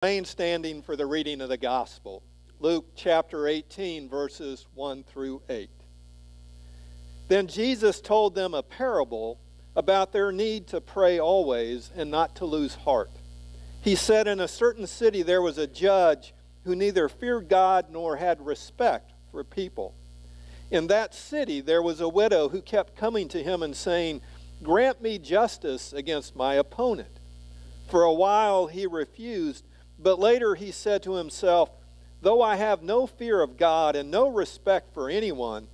Remain standing for the reading of the gospel. Luke chapter 18, verses 1 through 8. Then Jesus told them a parable about their need to pray always and not to lose heart. He said, in a certain city there was a judge who neither feared God nor had respect for people. In that city there was a widow who kept coming to him and saying, "Grant me justice against my opponent." For a while he refused, but later he said to himself, "Though I have no fear of God and no respect for anyone,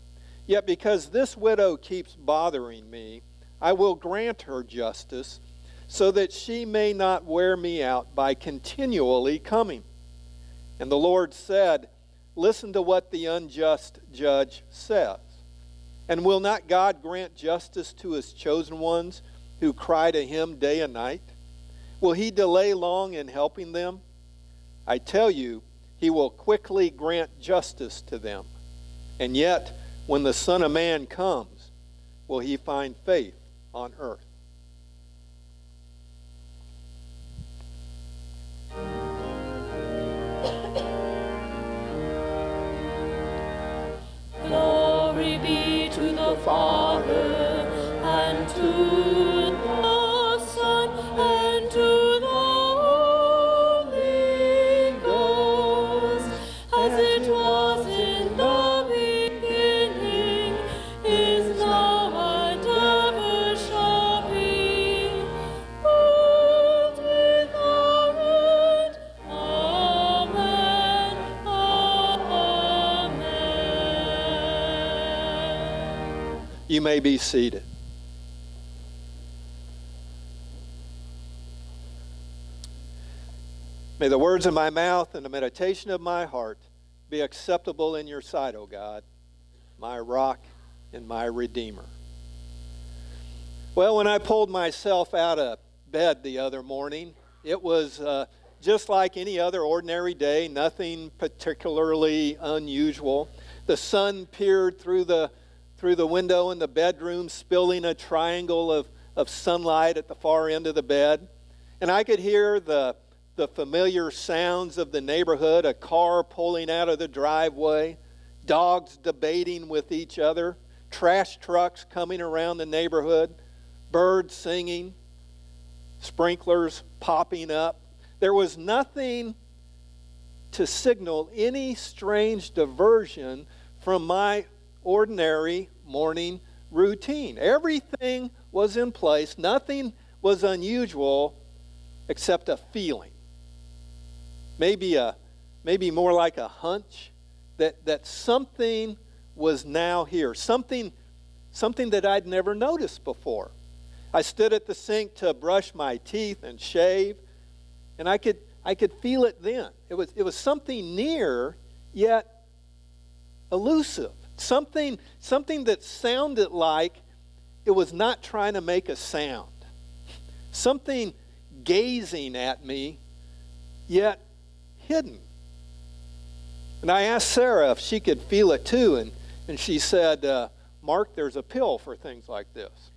yet because this widow keeps bothering me, I will grant her justice, so that she may not wear me out by continually coming." And the Lord said, "Listen to what the unjust judge says. And will not God grant justice to his chosen ones who cry to him day and night? Will he delay long in helping them? I tell you, he will quickly grant justice to them. And yet, when the Son of Man comes, will he find faith on earth?" Glory be to the Father, and to the Son, and to the Holy Ghost, as it was in the beginning, is now, and ever shall be, world without end. Amen. Amen. You may be seated. May the words of my mouth and the meditation of my heart be acceptable in your sight, O God, my rock and my redeemer. Well, when I pulled myself out of bed the other morning, it was just like any other ordinary day, nothing particularly unusual. The sun peered through the window in the bedroom, spilling a triangle of sunlight at the far end of the bed. And I could hear the familiar sounds of the neighborhood, a car pulling out of the driveway, dogs debating with each other, trash trucks coming around the neighborhood, birds singing, sprinklers popping up. There was nothing to signal any strange diversion from my ordinary morning routine. Everything was in place. Nothing was unusual except a feeling. Maybe more like a hunch that something was now here. Something that I'd never noticed before. I stood at the sink to brush my teeth and shave, and I could feel it then. It was something near yet elusive. Something that sounded like it was not trying to make a sound. Something gazing at me, yet hidden. And I asked Sarah if she could feel it too, and she said, "Mark, there's a pill for things like this."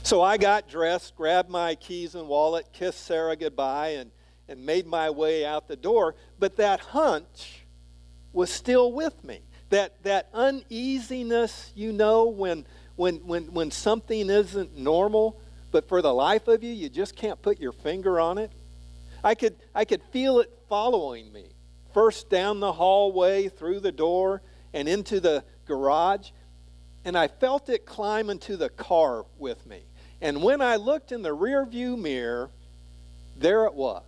So I got dressed, grabbed my keys and wallet, kissed Sarah goodbye, and made my way out the door. But that hunch was still with me. That uneasiness, when something isn't normal, but for the life of you, you just can't put your finger on it. I could feel it following me, first down the hallway, through the door, and into the garage. And I felt it climb into the car with me. And when I looked in the rearview mirror, there it was.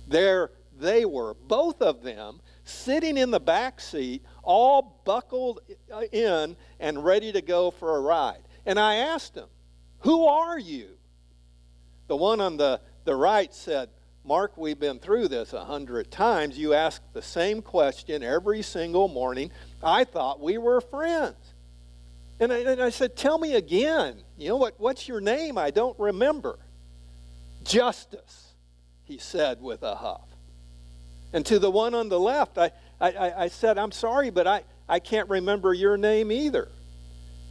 There they were, both of them, sitting in the back seat, all buckled in and ready to go for a ride. And I asked them, "Who are you?" The one on the right said, "Mark, we've been through this 100 times. You ask the same question every single morning. I thought we were friends." And I said, "Tell me again. What's your name? I don't remember." "Justice," he said with a huff. And to the one on the left, I said, "I'm sorry, but I can't remember your name either."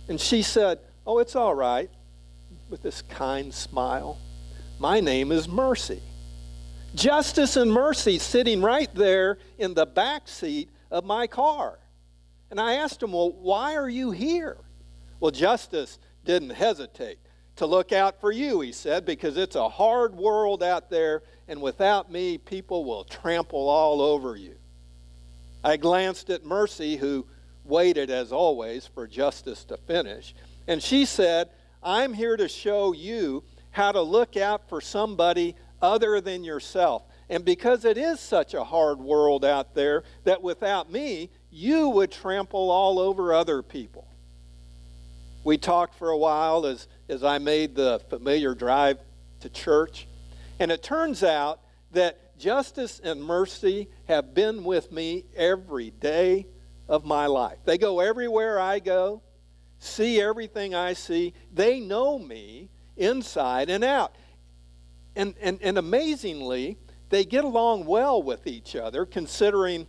And she said, "Oh, it's all right," with this kind smile. My name is Mercy. Justice and Mercy sitting right there in the back seat of my car. And I asked him, well, why are you here? Well, Justice didn't hesitate to look out for you, he said, because it's a hard world out there, and without me, people will trample all over you. I glanced at Mercy, who waited, as always, for Justice to finish, and she said, I'm here to show you how to look out for somebody other than yourself. And because it is such a hard world out there, that without me, you would trample all over other people. We talked for a while as I made the familiar drive to church. And it turns out that Justice and Mercy have been with me every day of my life. They go everywhere I go, see everything I see. They know me inside and out. And amazingly, they get along well with each other, considering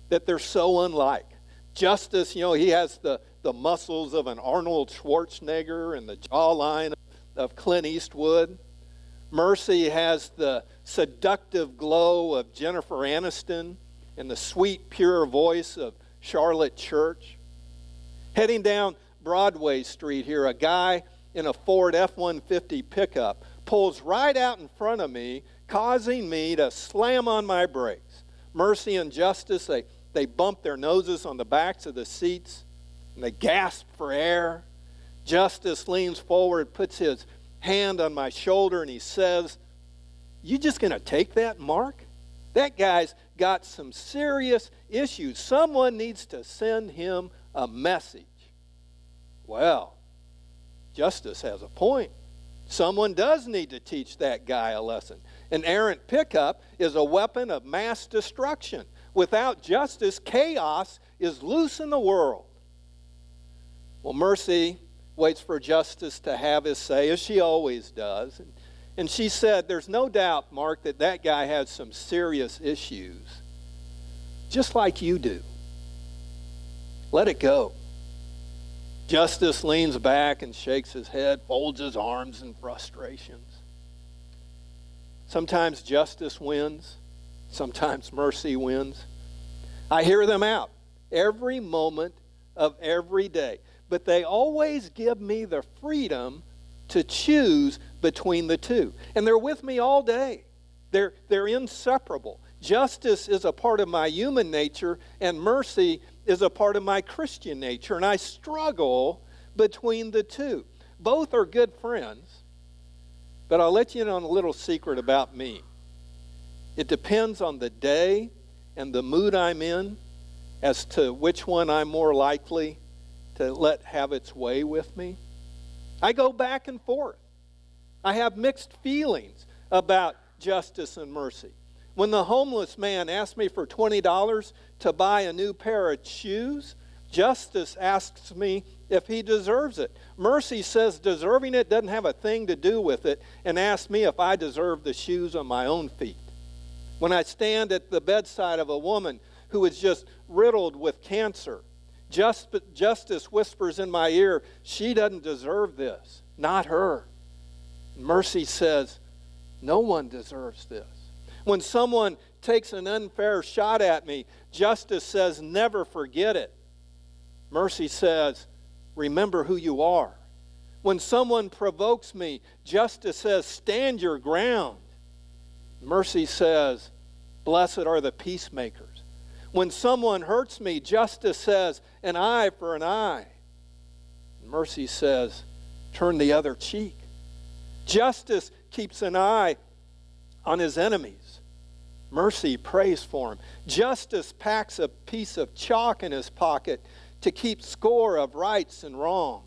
that they're so unlike. Justice, he has the muscles of an Arnold Schwarzenegger and the jawline of Clint Eastwood. Mercy has the seductive glow of Jennifer Aniston and the sweet, pure voice of Charlotte Church. Heading down Broadway Street here, a guy in a Ford F-150 pickup pulls right out in front of me, causing me to slam on my brakes. Mercy and Justice, they bump their noses on the backs of the seats, and they gasp for air. Justice leans forward, puts his hand on my shoulder, and he says, you just going to take that, Mark? That guy's got some serious issues. Someone needs to send him a message. Well, Justice has a point. Someone does need to teach that guy a lesson. An errant pickup is a weapon of mass destruction. Without justice, chaos is loose in the world. Well, Mercy waits for Justice to have his say, as she always does. And she said, there's no doubt, Mark, that guy has some serious issues, just like you do. Let it go. Justice leans back and shakes his head, folds his arms in frustrations. Sometimes Justice wins. Sometimes Mercy wins. I hear them out every moment of every day. But they always give me the freedom to choose between the two. And they're with me all day. They're inseparable. Justice is a part of my human nature, and Mercy is a part of my Christian nature. And I struggle between the two. Both are good friends. But I'll let you in on a little secret about me. It depends on the day and the mood I'm in as to which one I'm more likely to let have its way with me. I go back and forth. I have mixed feelings about Justice and Mercy. When the homeless man asked me for $20 to buy a new pair of shoes, Justice asks me if he deserves it. Mercy says deserving it doesn't have a thing to do with it, and asks me if I deserve the shoes on my own feet. When I stand at the bedside of a woman who is just riddled with cancer, Justice whispers in my ear, she doesn't deserve this, not her. Mercy says, no one deserves this. When someone takes an unfair shot at me, Justice says, never forget it. Mercy says, remember who you are. When someone provokes me, Justice says, stand your ground. Mercy says, blessed are the peacemakers. When someone hurts me, Justice says, an eye for an eye. Mercy says, turn the other cheek. Justice keeps an eye on his enemies. Mercy prays for him. Justice packs a piece of chalk in his pocket to keep score of rights and wrong.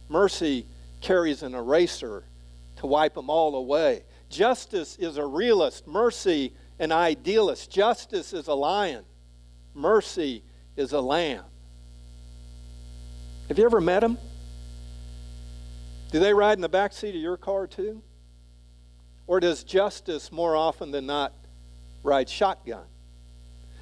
Mercy carries an eraser to wipe them all away. Justice is a realist. Mercy, an idealist. Justice is a lion. Mercy is a lamb. Have you ever met them? Do they ride in the back seat of your car too? Or does Justice more often than not ride shotgun?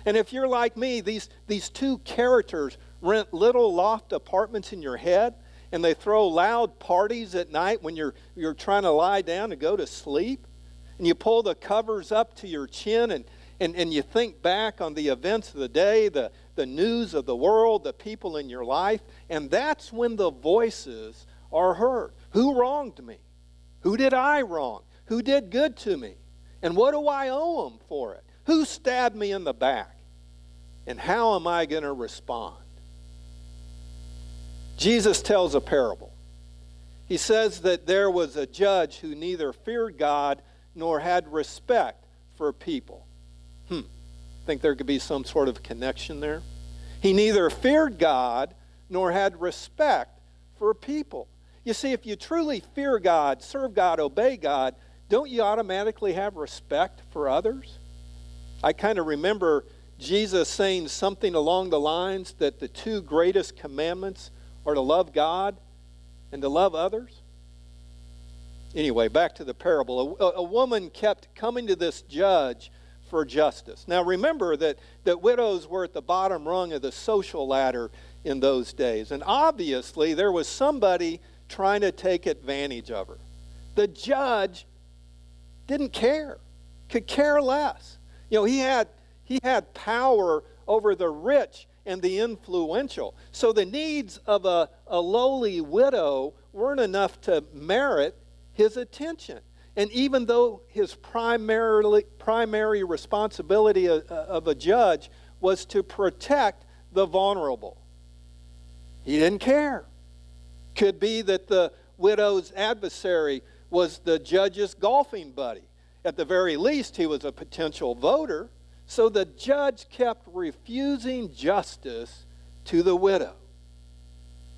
And if you're like me, these two characters rent little loft apartments in your head, and they throw loud parties at night when you're trying to lie down and go to sleep, and you pull the covers up to your chin and you think back on the events of the day, the news of the world, the people in your life, and that's when the voices are heard. Who wronged me? Who did I wrong? Who did good to me? And what do I owe them for it? Who stabbed me in the back? And how am I going to respond? Jesus tells a parable. He says that there was a judge who neither feared God nor had respect for people. Think there could be some sort of connection there? He neither feared God nor had respect for people. You see, if you truly fear God, serve God, obey God, don't you automatically have respect for others? I kind of remember Jesus saying something along the lines that the two greatest commandments are to love God and to love others. Anyway, back to the parable. A woman kept coming to this judge for justice. Now remember that widows were at the bottom rung of the social ladder in those days. And obviously there was somebody trying to take advantage of her. The judge didn't care, could care less. You know, he had power over the rich and the influential. So the needs of a lowly widow weren't enough to merit his attention. And even though his primary responsibility of a judge was to protect the vulnerable, he didn't care. Could be that the widow's adversary was the judge's golfing buddy. At the very least, he was a potential voter. So the judge kept refusing justice to the widow.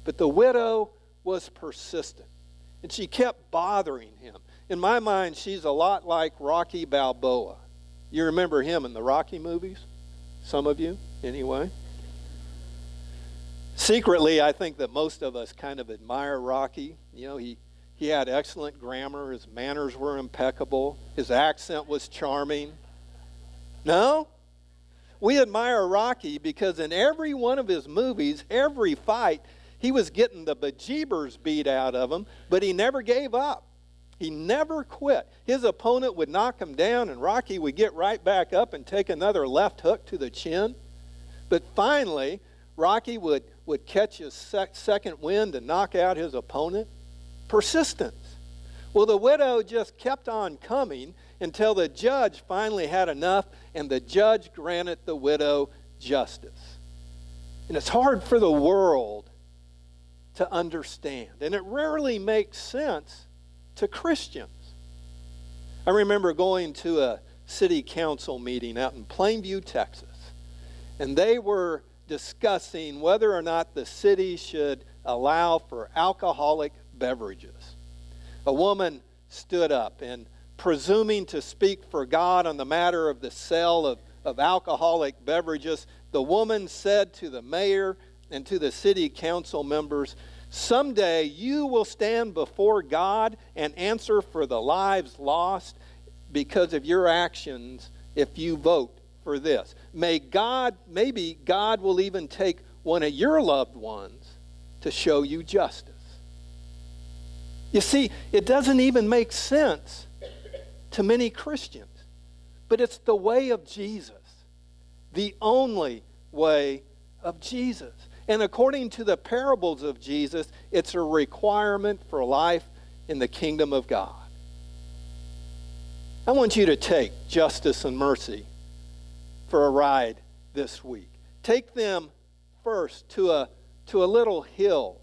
But the widow was persistent, and she kept bothering him. In my mind, she's a lot like Rocky Balboa. You remember him in the Rocky movies? Some of you, anyway. Secretly, I think that most of us kind of admire Rocky. You know, he had excellent grammar. His manners were impeccable. His accent was charming. No? We admire Rocky because in every one of his movies, every fight, he was getting the bejeebers beat out of him, but he never gave up. He never quit. His opponent would knock him down, and Rocky would get right back up and take another left hook to the chin. But finally, Rocky would catch his second wind and knock out his opponent. Persistence. Well, the widow just kept on coming until the judge finally had enough, and the judge granted the widow justice. And it's hard for the world to understand, and it rarely makes sense to Christians. I remember going to a city council meeting out in Plainview, Texas, and they were discussing whether or not the city should allow for alcoholic beverages. A woman stood up and, presuming to speak for God on the matter of the sale of alcoholic beverages, the woman said to the mayor and to the city council members, "Someday you will stand before God and answer for the lives lost because of your actions if you vote for this. Maybe God will even take one of your loved ones to show you justice." You see, it doesn't even make sense to many Christians, but it's the way of Jesus, the only way of Jesus. And according to the parables of Jesus, it's a requirement for life in the kingdom of God. I want you to take justice and mercy for a ride this week. Take them first to a little hill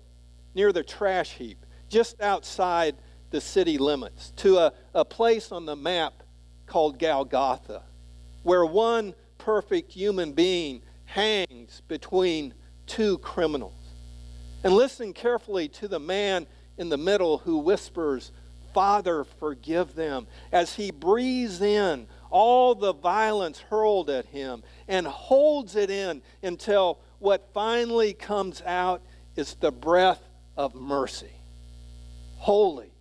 near the trash heap, just outside the city limits, to a place on the map called Golgotha, where one perfect human being hangs between two criminals. And listen carefully to the man in the middle who whispers, "Father, forgive them," as he breathes in all the violence hurled at him and holds it in until what finally comes out is the breath of mercy, holy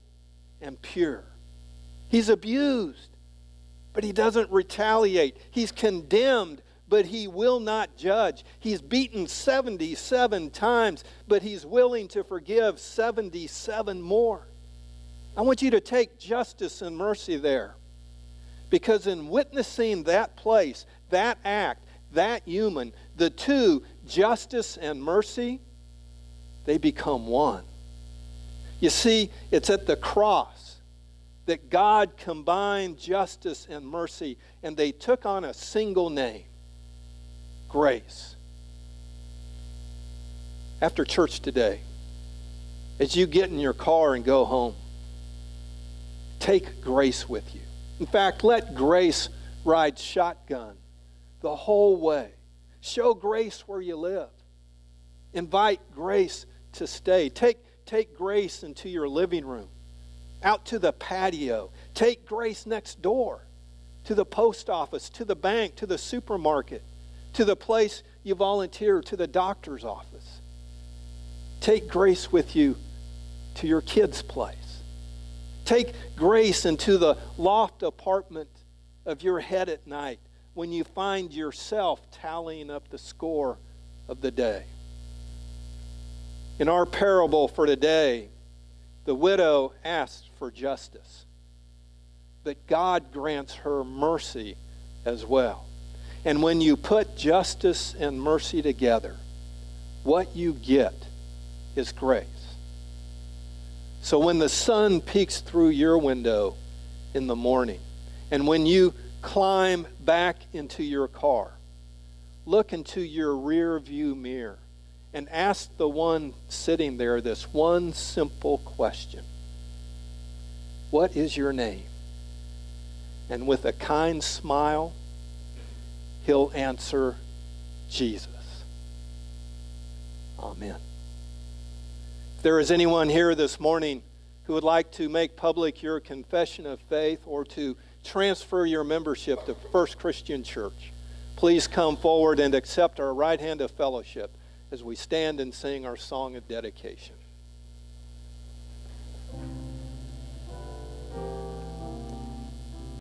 and pure. He's abused, but he doesn't retaliate. He's condemned, but he will not judge. He's beaten 77 times, but he's willing to forgive 77 more. I want you to take justice and mercy there. Because in witnessing that place, that act, that human, the two, justice and mercy, they become one. You see, it's at the cross that God combined justice and mercy, and they took on a single name, grace. After church today, as you get in your car and go home, take grace with you. In fact, let grace ride shotgun the whole way. Show grace where you live. Invite grace to stay. Take grace into your living room, out to the patio. Take grace next door, to the post office, to the bank, to the supermarket, to the place you volunteer, to the doctor's office. Take grace with you to your kids' place. Take grace into the loft apartment of your head at night when you find yourself tallying up the score of the day. In our parable for today, the widow asked for justice, but God grants her mercy as well. And when you put justice and mercy together, what you get is grace. So when the sun peeks through your window in the morning, and when you climb back into your car, look into your rear view mirror and ask the one sitting there this one simple question. What is your name? And with a kind smile, he'll answer, Jesus. Amen. If there is anyone here this morning who would like to make public your confession of faith or to transfer your membership to First Christian Church, please come forward and accept our right hand of fellowship as we stand and sing our song of dedication.